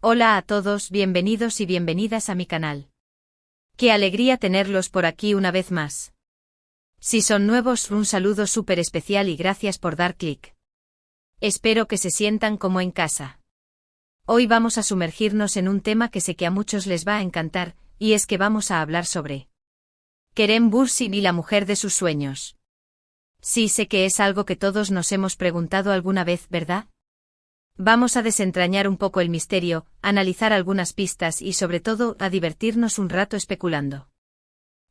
Hola a todos, bienvenidos y bienvenidas a mi canal. Qué alegría tenerlos por aquí una vez más. Si son nuevos, un saludo súper especial y gracias por dar clic. Espero que se sientan como en casa. Hoy vamos a sumergirnos en un tema que sé que a muchos les va a encantar, y es que vamos a hablar sobre Kerem Bürsin y la mujer de sus sueños. Sí, sé que es algo que todos nos hemos preguntado alguna vez, ¿verdad? Vamos a desentrañar un poco el misterio, analizar algunas pistas y sobre todo a divertirnos un rato especulando.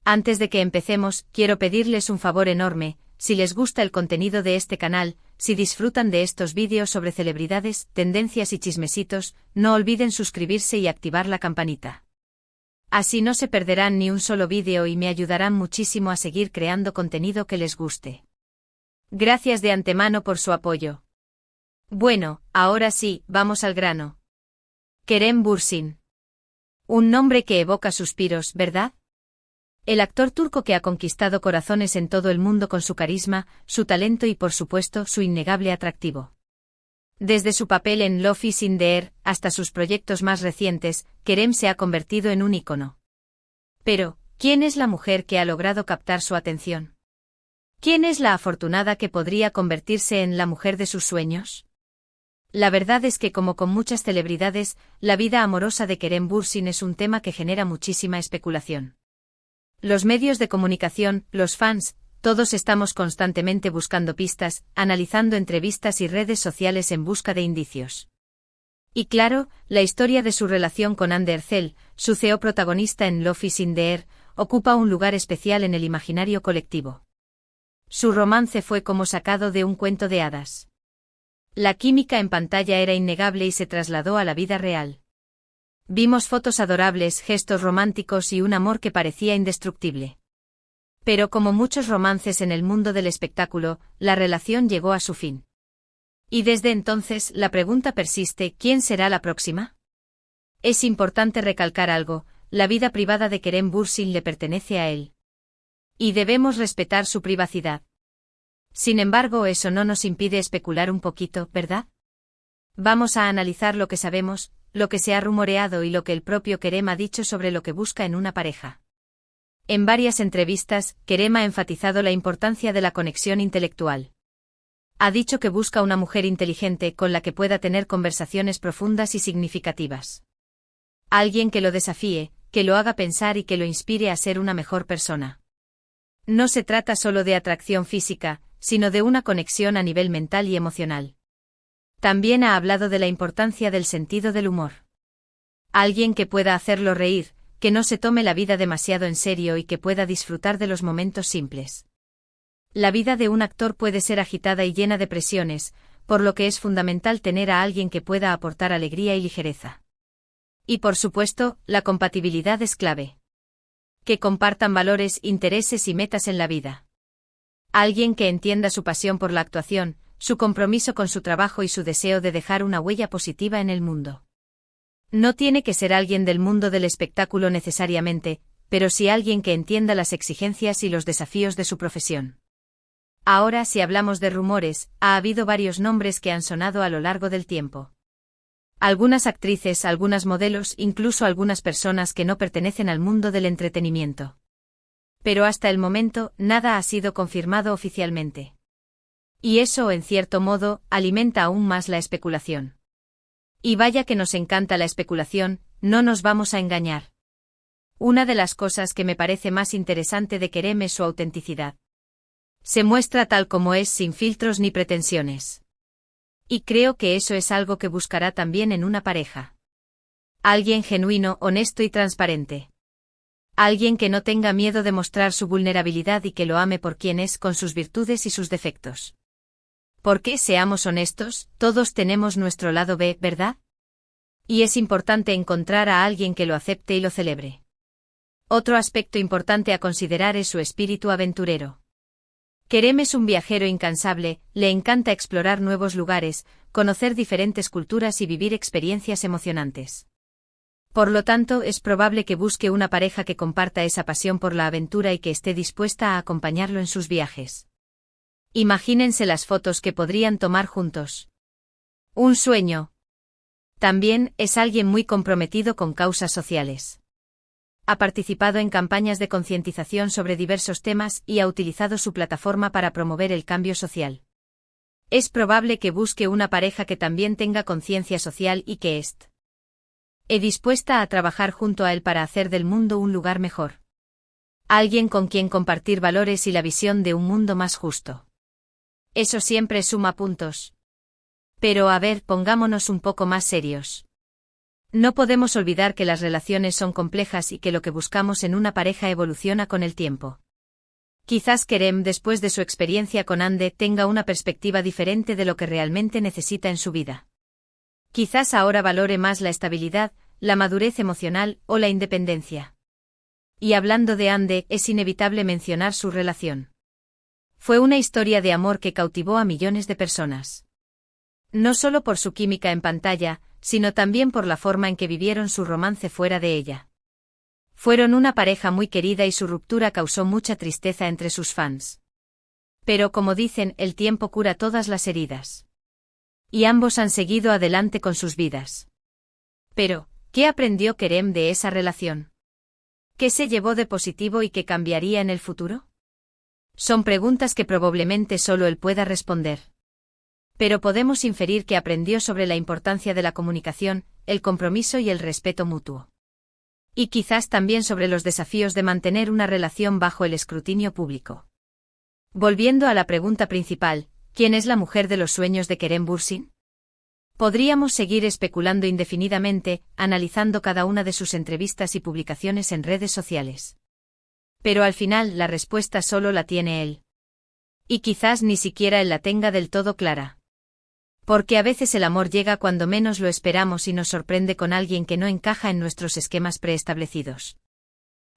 Antes de que empecemos, quiero pedirles un favor enorme: si les gusta el contenido de este canal, si disfrutan de estos vídeos sobre celebridades, tendencias y chismesitos, no olviden suscribirse y activar la campanita. Así no se perderán ni un solo vídeo y me ayudarán muchísimo a seguir creando contenido que les guste. Gracias de antemano por su apoyo. Bueno, ahora sí, vamos al grano. Kerem Bürsin. Un nombre que evoca suspiros, ¿verdad? El actor turco que ha conquistado corazones en todo el mundo con su carisma, su talento y por supuesto su innegable atractivo. Desde su papel en Love is in the Air hasta sus proyectos más recientes, Kerem se ha convertido en un ícono. Pero, ¿quién es la mujer que ha logrado captar su atención? ¿Quién es la afortunada que podría convertirse en la mujer de sus sueños? La verdad es que, como con muchas celebridades, la vida amorosa de Kerem Bürsin es un tema que genera muchísima especulación. Los medios de comunicación, los fans, todos estamos constantemente buscando pistas, analizando entrevistas y redes sociales en busca de indicios. Y claro, la historia de su relación con Hande Erçel, su CEO protagonista en Love is in the Air, ocupa un lugar especial en el imaginario colectivo. Su romance fue como sacado de un cuento de hadas. La química en pantalla era innegable y se trasladó a la vida real. Vimos fotos adorables, gestos románticos y un amor que parecía indestructible. Pero como muchos romances en el mundo del espectáculo, la relación llegó a su fin. Y desde entonces la pregunta persiste: ¿quién será la próxima? Es importante recalcar algo: la vida privada de Kerem Bürsin le pertenece a él. Y debemos respetar su privacidad. Sin embargo, eso no nos impide especular un poquito, ¿verdad? Vamos a analizar lo que sabemos, lo que se ha rumoreado y lo que el propio Kerem ha dicho sobre lo que busca en una pareja. En varias entrevistas, Kerem ha enfatizado la importancia de la conexión intelectual. Ha dicho que busca una mujer inteligente con la que pueda tener conversaciones profundas y significativas. Alguien que lo desafíe, que lo haga pensar y que lo inspire a ser una mejor persona. No se trata solo de atracción física, sino de una conexión a nivel mental y emocional. También ha hablado de la importancia del sentido del humor. Alguien que pueda hacerlo reír, que no se tome la vida demasiado en serio y que pueda disfrutar de los momentos simples. La vida de un actor puede ser agitada y llena de presiones, por lo que es fundamental tener a alguien que pueda aportar alegría y ligereza. Y por supuesto, la compatibilidad es clave. Que compartan valores, intereses y metas en la vida. Alguien que entienda su pasión por la actuación, su compromiso con su trabajo y su deseo de dejar una huella positiva en el mundo. No tiene que ser alguien del mundo del espectáculo necesariamente, pero sí alguien que entienda las exigencias y los desafíos de su profesión. Ahora, si hablamos de rumores, ha habido varios nombres que han sonado a lo largo del tiempo. Algunas actrices, algunas modelos, incluso algunas personas que no pertenecen al mundo del entretenimiento. Pero hasta el momento, nada ha sido confirmado oficialmente. Y eso, en cierto modo, alimenta aún más la especulación. Y vaya que nos encanta la especulación, no nos vamos a engañar. Una de las cosas que me parece más interesante de Kerem es su autenticidad. Se muestra tal como es, sin filtros ni pretensiones. Y creo que eso es algo que buscará también en una pareja. Alguien genuino, honesto y transparente. Alguien que no tenga miedo de mostrar su vulnerabilidad y que lo ame por quien es, con sus virtudes y sus defectos. Porque, seamos honestos, todos tenemos nuestro lado B, ¿verdad? Y es importante encontrar a alguien que lo acepte y lo celebre. Otro aspecto importante a considerar es su espíritu aventurero. Kerem es un viajero incansable, le encanta explorar nuevos lugares, conocer diferentes culturas y vivir experiencias emocionantes. Por lo tanto, es probable que busque una pareja que comparta esa pasión por la aventura y que esté dispuesta a acompañarlo en sus viajes. Imagínense las fotos que podrían tomar juntos. Un sueño. También es alguien muy comprometido con causas sociales. Ha participado en campañas de concientización sobre diversos temas y ha utilizado su plataforma para promover el cambio social. Es probable que busque una pareja que también tenga conciencia social y que esté dispuesta a trabajar junto a él para hacer del mundo un lugar mejor. Alguien con quien compartir valores y la visión de un mundo más justo. Eso siempre suma puntos. Pero a ver, pongámonos un poco más serios. No podemos olvidar que las relaciones son complejas y que lo que buscamos en una pareja evoluciona con el tiempo. Quizás Kerem, después de su experiencia con Ande, tenga una perspectiva diferente de lo que realmente necesita en su vida. Quizás ahora valore más la estabilidad, la madurez emocional o la independencia. Y hablando de Ande, es inevitable mencionar su relación. Fue una historia de amor que cautivó a millones de personas. No solo por su química en pantalla, sino también por la forma en que vivieron su romance fuera de ella. Fueron una pareja muy querida y su ruptura causó mucha tristeza entre sus fans. Pero como dicen, el tiempo cura todas las heridas. Y ambos han seguido adelante con sus vidas. Pero, ¿qué aprendió Kerem de esa relación? ¿Qué se llevó de positivo y qué cambiaría en el futuro? Son preguntas que probablemente solo él pueda responder. Pero podemos inferir que aprendió sobre la importancia de la comunicación, el compromiso y el respeto mutuo. Y quizás también sobre los desafíos de mantener una relación bajo el escrutinio público. Volviendo a la pregunta principal, ¿quién es la mujer de los sueños de Kerem Bürsin? Podríamos seguir especulando indefinidamente, analizando cada una de sus entrevistas y publicaciones en redes sociales. Pero al final la respuesta solo la tiene él. Y quizás ni siquiera él la tenga del todo clara. Porque a veces el amor llega cuando menos lo esperamos y nos sorprende con alguien que no encaja en nuestros esquemas preestablecidos.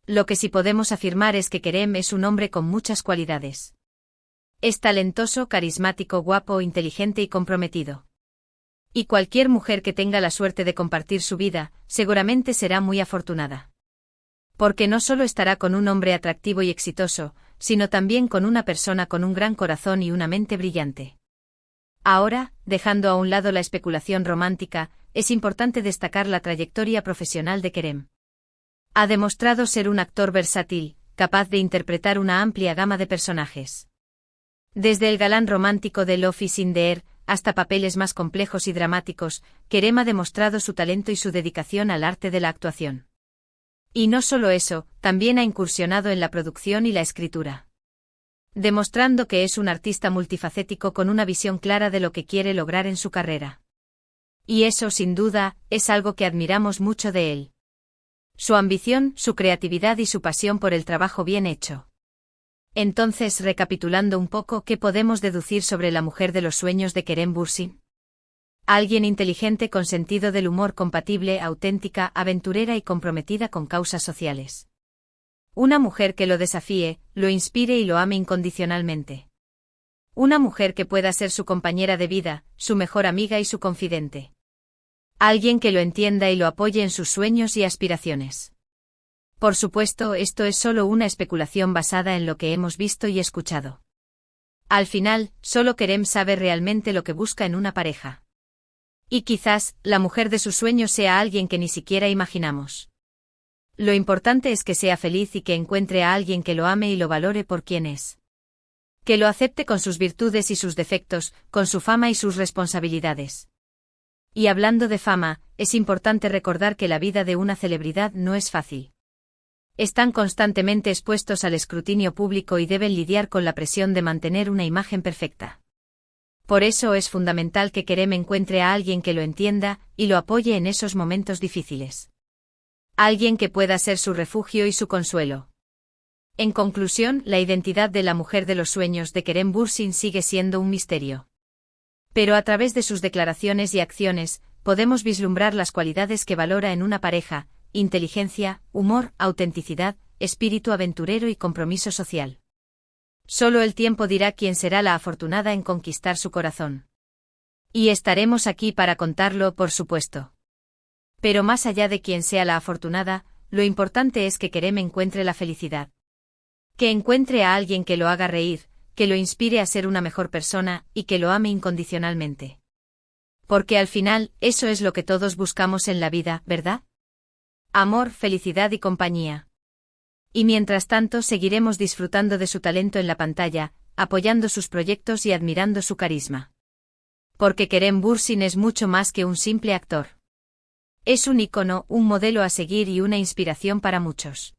Lo que sí podemos afirmar es que Kerem es un hombre con muchas cualidades. Es talentoso, carismático, guapo, inteligente y comprometido. Y cualquier mujer que tenga la suerte de compartir su vida, seguramente será muy afortunada. Porque no solo estará con un hombre atractivo y exitoso, sino también con una persona con un gran corazón y una mente brillante. Ahora, dejando a un lado la especulación romántica, es importante destacar la trayectoria profesional de Kerem. Ha demostrado ser un actor versátil, capaz de interpretar una amplia gama de personajes. Desde el galán romántico de Love is in the Air, hasta papeles más complejos y dramáticos, Kerem ha demostrado su talento y su dedicación al arte de la actuación. Y no solo eso, también ha incursionado en la producción y la escritura. Demostrando que es un artista multifacético con una visión clara de lo que quiere lograr en su carrera. Y eso, sin duda, es algo que admiramos mucho de él. Su ambición, su creatividad y su pasión por el trabajo bien hecho. Entonces, recapitulando un poco, ¿qué podemos deducir sobre la mujer de los sueños de Kerem Bürsin? Alguien inteligente con sentido del humor compatible, auténtica, aventurera y comprometida con causas sociales. Una mujer que lo desafíe, lo inspire y lo ame incondicionalmente. Una mujer que pueda ser su compañera de vida, su mejor amiga y su confidente. Alguien que lo entienda y lo apoye en sus sueños y aspiraciones. Por supuesto, esto es solo una especulación basada en lo que hemos visto y escuchado. Al final, solo Kerem sabe realmente lo que busca en una pareja. Y quizás, la mujer de sus sueños sea alguien que ni siquiera imaginamos. Lo importante es que sea feliz y que encuentre a alguien que lo ame y lo valore por quien es. Que lo acepte con sus virtudes y sus defectos, con su fama y sus responsabilidades. Y hablando de fama, es importante recordar que la vida de una celebridad no es fácil. Están constantemente expuestos al escrutinio público y deben lidiar con la presión de mantener una imagen perfecta. Por eso es fundamental que Kerem encuentre a alguien que lo entienda y lo apoye en esos momentos difíciles. Alguien que pueda ser su refugio y su consuelo. En conclusión, la identidad de la mujer de los sueños de Kerem Bürsin sigue siendo un misterio. Pero a través de sus declaraciones y acciones, podemos vislumbrar las cualidades que valora en una pareja: inteligencia, humor, autenticidad, espíritu aventurero y compromiso social. Solo el tiempo dirá quién será la afortunada en conquistar su corazón. Y estaremos aquí para contarlo, por supuesto. Pero más allá de quién sea la afortunada, lo importante es que Kerem encuentre la felicidad. Que encuentre a alguien que lo haga reír, que lo inspire a ser una mejor persona y que lo ame incondicionalmente. Porque al final, eso es lo que todos buscamos en la vida, ¿verdad? Amor, felicidad y compañía. Y mientras tanto seguiremos disfrutando de su talento en la pantalla, apoyando sus proyectos y admirando su carisma. Porque Kerem Bürsin es mucho más que un simple actor. Es un ícono, un modelo a seguir y una inspiración para muchos.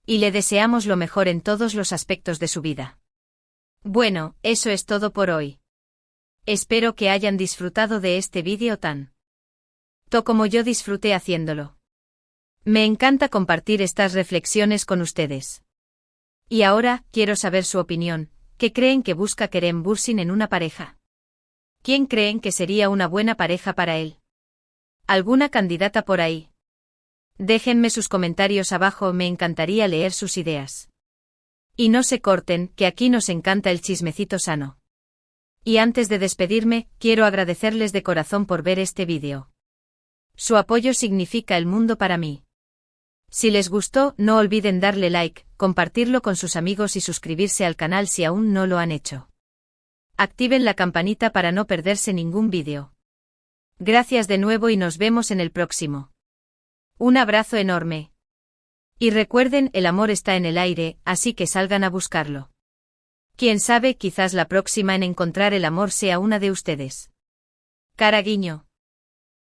Y le deseamos lo mejor en todos los aspectos de su vida. Bueno, eso es todo por hoy. Espero que hayan disfrutado de este vídeo como yo disfruté haciéndolo. Me encanta compartir estas reflexiones con ustedes. Y ahora, quiero saber su opinión. ¿Qué creen que busca Kerem Bürsin en una pareja? ¿Quién creen que sería una buena pareja para él? ¿Alguna candidata por ahí? Déjenme sus comentarios abajo, me encantaría leer sus ideas. Y no se corten, que aquí nos encanta el chismecito sano. Y antes de despedirme, quiero agradecerles de corazón por ver este vídeo. Su apoyo significa el mundo para mí. Si les gustó, no olviden darle like, compartirlo con sus amigos y suscribirse al canal si aún no lo han hecho. Activen la campanita para no perderse ningún vídeo. Gracias de nuevo y nos vemos en el próximo. Un abrazo enorme. Y recuerden, el amor está en el aire, así que salgan a buscarlo. Quién sabe, quizás la próxima en encontrar el amor sea una de ustedes. Cara guiño.